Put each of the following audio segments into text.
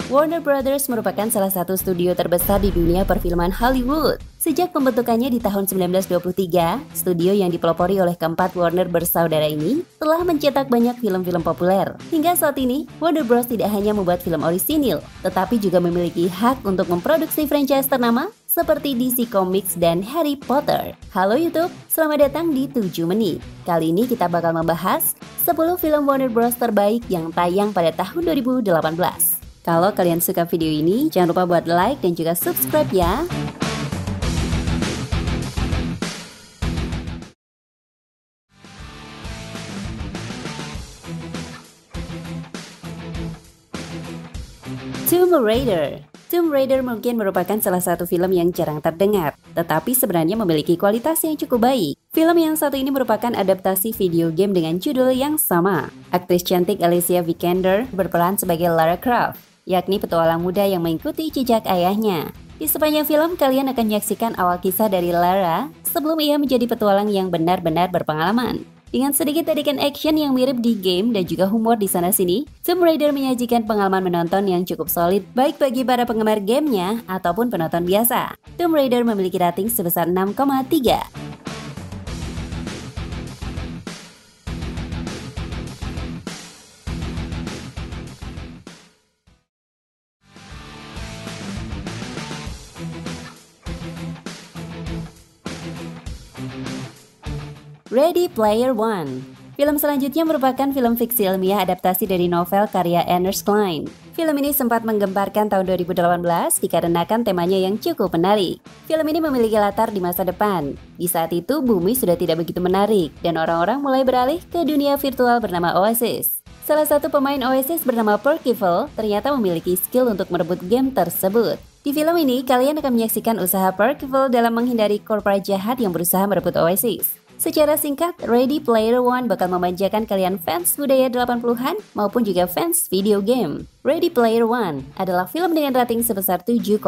Warner Brothers merupakan salah satu studio terbesar di dunia perfilman Hollywood. Sejak pembentukannya di tahun 1923, studio yang dipelopori oleh keempat Warner bersaudara ini telah mencetak banyak film-film populer. Hingga saat ini, Warner Bros. Tidak hanya membuat film orisinil, tetapi juga memiliki hak untuk memproduksi franchise ternama seperti DC Comics dan Harry Potter. Halo YouTube, selamat datang di 7 Menit. Kali ini kita bakal membahas 10 film Warner Bros. Terbaik yang tayang pada tahun 2018. Kalau kalian suka video ini, jangan lupa buat like dan juga subscribe ya. Tomb Raider. Tomb Raider mungkin merupakan salah satu film yang jarang terdengar, tetapi sebenarnya memiliki kualitas yang cukup baik. Film yang satu ini merupakan adaptasi video game dengan judul yang sama. Aktris cantik Alicia Vikander berperan sebagai Lara Croft, yakni petualang muda yang mengikuti jejak ayahnya. Di sepanjang film, kalian akan menyaksikan awal kisah dari Lara sebelum ia menjadi petualang yang benar-benar berpengalaman. Dengan sedikit adegan action yang mirip di game dan juga humor di sana-sini, Tomb Raider menyajikan pengalaman menonton yang cukup solid baik bagi para penggemar gamenya ataupun penonton biasa. Tomb Raider memiliki rating sebesar 6,3. Ready Player One. Film selanjutnya merupakan film fiksi ilmiah adaptasi dari novel karya Ernest Cline. Film ini sempat menggemparkan tahun 2018 dikarenakan temanya yang cukup menarik. Film ini memiliki latar di masa depan. Di saat itu bumi sudah tidak begitu menarik dan orang-orang mulai beralih ke dunia virtual bernama Oasis. Salah satu pemain Oasis bernama Percival ternyata memiliki skill untuk merebut game tersebut. Di film ini, kalian akan menyaksikan usaha Percival dalam menghindari korporat jahat yang berusaha merebut Oasis. Secara singkat, Ready Player One bakal memanjakan kalian fans budaya 80-an maupun juga fans video game. Ready Player One adalah film dengan rating sebesar 7,5.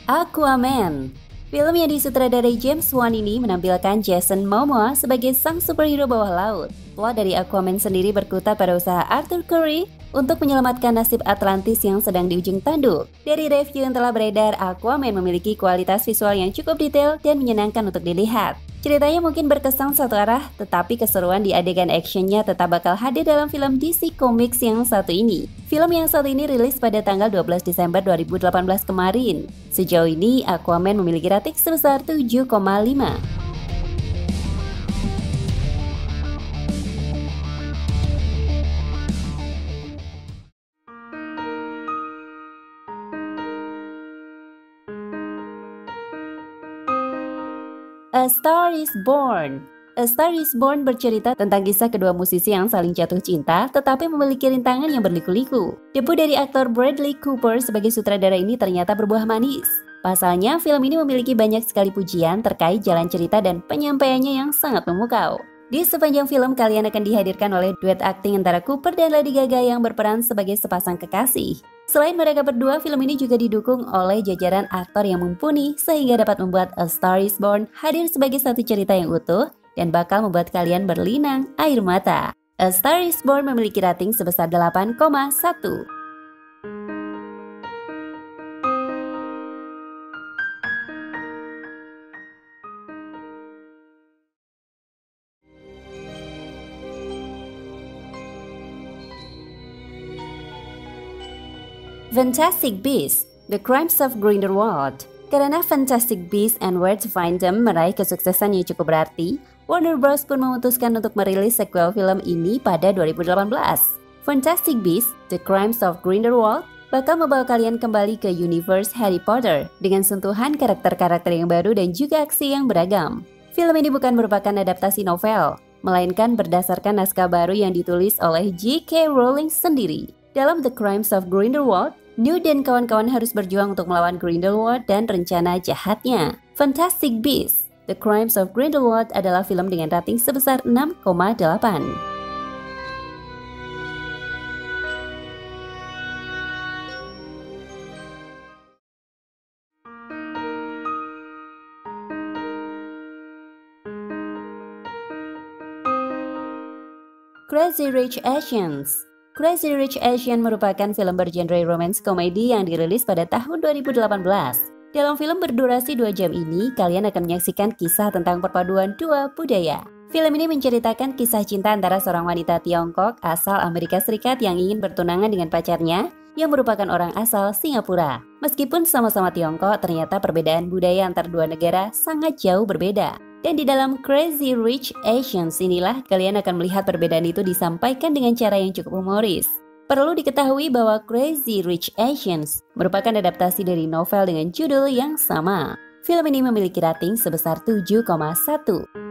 Aquaman. Film yang disutradarai James Wan ini menampilkan Jason Momoa sebagai sang superhero bawah laut. Plot dari Aquaman sendiri berkutat pada usaha Arthur Curry untuk menyelamatkan nasib Atlantis yang sedang di ujung tanduk. Dari review yang telah beredar, Aquaman memiliki kualitas visual yang cukup detail dan menyenangkan untuk dilihat. Ceritanya mungkin berkesan satu arah, tetapi keseruan di adegan actionnya tetap bakal hadir dalam film DC Comics yang satu ini. Film yang satu ini rilis pada tanggal 12 Desember 2018 kemarin. Sejauh ini, Aquaman memiliki rating sebesar 7,5. A Star is Born. A Star is Born bercerita tentang kisah kedua musisi yang saling jatuh cinta tetapi memiliki rintangan yang berliku-liku. Debut dari aktor Bradley Cooper sebagai sutradara ini ternyata berbuah manis. Pasalnya, film ini memiliki banyak sekali pujian terkait jalan cerita dan penyampaiannya yang sangat memukau. Di sepanjang film, kalian akan dihadirkan oleh duet akting antara Cooper dan Lady Gaga yang berperan sebagai sepasang kekasih. Selain mereka berdua, film ini juga didukung oleh jajaran aktor yang mumpuni sehingga dapat membuat A Star is Born hadir sebagai satu cerita yang utuh dan bakal membuat kalian berlinang air mata. A Star is Born memiliki rating sebesar 8,1. Fantastic Beasts: The Crimes of Grindelwald. Karena Fantastic Beasts and Where to Find Them meraih kesuksesan yang cukup berarti, Warner Bros. Pun memutuskan untuk merilis sequel film ini pada 2018. Fantastic Beasts: The Crimes of Grindelwald bakal membawa kalian kembali ke universe Harry Potter dengan sentuhan karakter-karakter yang baru dan juga aksi yang beragam. Film ini bukan merupakan adaptasi novel, melainkan berdasarkan naskah baru yang ditulis oleh J.K. Rowling sendiri. Dalam The Crimes of Grindelwald, Newt dan kawan-kawan harus berjuang untuk melawan Grindelwald dan rencana jahatnya. Fantastic Beasts: The Crimes of Grindelwald adalah film dengan rating sebesar 6,8. Crazy Rich Asians. Crazy Rich Asians merupakan film bergenre romance komedi yang dirilis pada tahun 2018. Dalam film berdurasi 2 jam ini, kalian akan menyaksikan kisah tentang perpaduan dua budaya. Film ini menceritakan kisah cinta antara seorang wanita Tiongkok asal Amerika Serikat yang ingin bertunangan dengan pacarnya yang merupakan orang asal Singapura. Meskipun sama-sama Tiongkok, ternyata perbedaan budaya antar dua negara sangat jauh berbeda. Dan di dalam Crazy Rich Asians inilah kalian akan melihat perbedaan itu disampaikan dengan cara yang cukup humoris. Perlu diketahui bahwa Crazy Rich Asians merupakan adaptasi dari novel dengan judul yang sama. Film ini memiliki rating sebesar 7,1.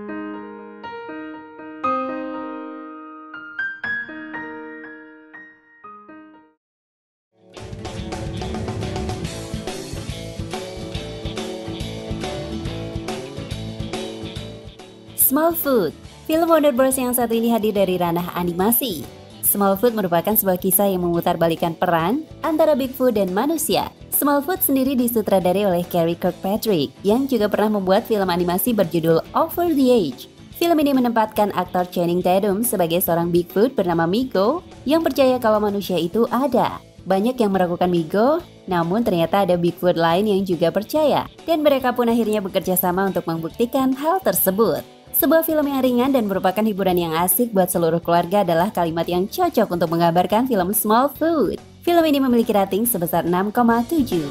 Smallfoot, film Warner Bros yang satu ini hadir dari ranah animasi. Smallfoot merupakan sebuah kisah yang memutarbalikkan peran antara Bigfoot dan manusia. Smallfoot sendiri disutradari oleh Karey Kirkpatrick yang juga pernah membuat film animasi berjudul Over the Edge. Film ini menempatkan aktor Channing Tatum sebagai seorang Bigfoot bernama Migo yang percaya kalau manusia itu ada. Banyak yang meragukan Migo, namun ternyata ada Bigfoot lain yang juga percaya. Dan mereka pun akhirnya bekerja sama untuk membuktikan hal tersebut. Sebuah film yang ringan dan merupakan hiburan yang asik buat seluruh keluarga adalah kalimat yang cocok untuk menggambarkan film Smallfoot. Film ini memiliki rating sebesar 6,7.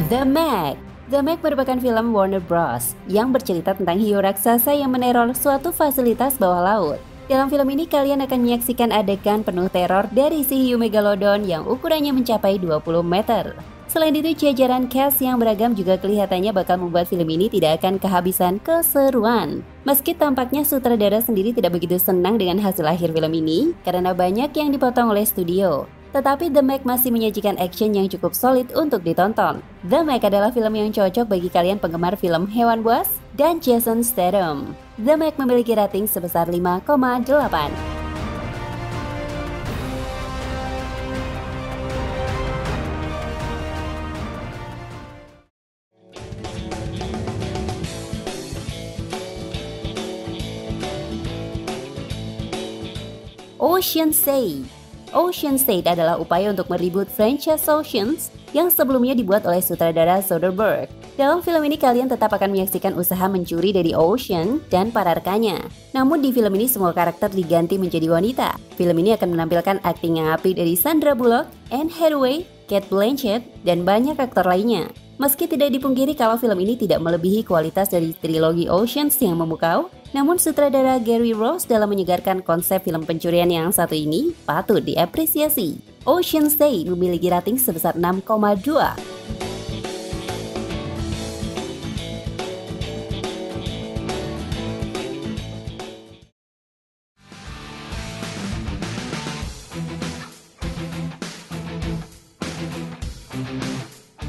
The Meg. The Meg merupakan film Warner Bros. Yang bercerita tentang hiu raksasa yang meneror suatu fasilitas bawah laut. Dalam film ini kalian akan menyaksikan adegan penuh teror dari si hiu megalodon yang ukurannya mencapai 20 meter. Selain itu jajaran cast yang beragam juga kelihatannya bakal membuat film ini tidak akan kehabisan keseruan. Meski tampaknya sutradara sendiri tidak begitu senang dengan hasil akhir film ini karena banyak yang dipotong oleh studio. Tetapi The Meg masih menyajikan action yang cukup solid untuk ditonton. The Meg adalah film yang cocok bagi kalian penggemar film hewan buas dan Jason Statham. The Meg memiliki rating sebesar 5,8. Ocean's 8. Ocean's 8 adalah upaya untuk mereboot franchise Oceans yang sebelumnya dibuat oleh sutradara Soderbergh. Dalam film ini kalian tetap akan menyaksikan usaha mencuri dari Ocean dan para rekannya. Namun di film ini semua karakter diganti menjadi wanita. Film ini akan menampilkan akting yang apik dari Sandra Bullock, Anne Hathaway, Cate Blanchett, dan banyak aktor lainnya. Meski tidak dipungkiri kalau film ini tidak melebihi kualitas dari trilogi Oceans yang memukau, namun sutradara Gary Ross dalam menyegarkan konsep film pencurian yang satu ini patut diapresiasi. Ocean's 8 memiliki rating sebesar 6,2.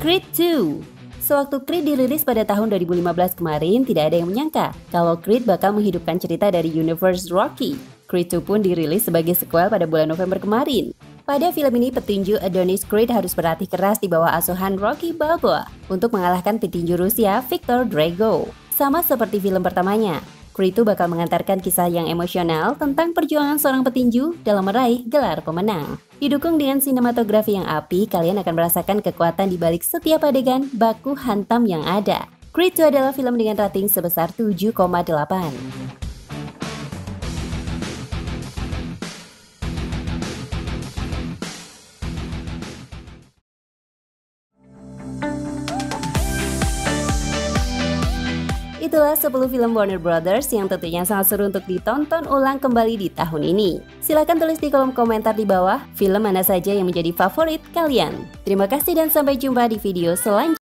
Creed 2. Sewaktu Creed dirilis pada tahun 2015 kemarin, tidak ada yang menyangka kalau Creed bakal menghidupkan cerita dari universe Rocky. Creed 2 pun dirilis sebagai sequel pada bulan November kemarin. Pada film ini, petinju Adonis Creed harus berlatih keras di bawah asuhan Rocky Balboa untuk mengalahkan petinju Rusia Viktor Drago. Sama seperti film pertamanya, Creed 2 bakal mengantarkan kisah yang emosional tentang perjuangan seorang petinju dalam meraih gelar pemenang. Didukung dengan sinematografi yang apik, kalian akan merasakan kekuatan di balik setiap adegan baku hantam yang ada. Creed 2 adalah film dengan rating sebesar 7,8. Itulah 10 film Warner Brothers yang tentunya sangat seru untuk ditonton ulang kembali di tahun ini. Silahkan tulis di kolom komentar di bawah film mana saja yang menjadi favorit kalian. Terima kasih dan sampai jumpa di video selanjutnya.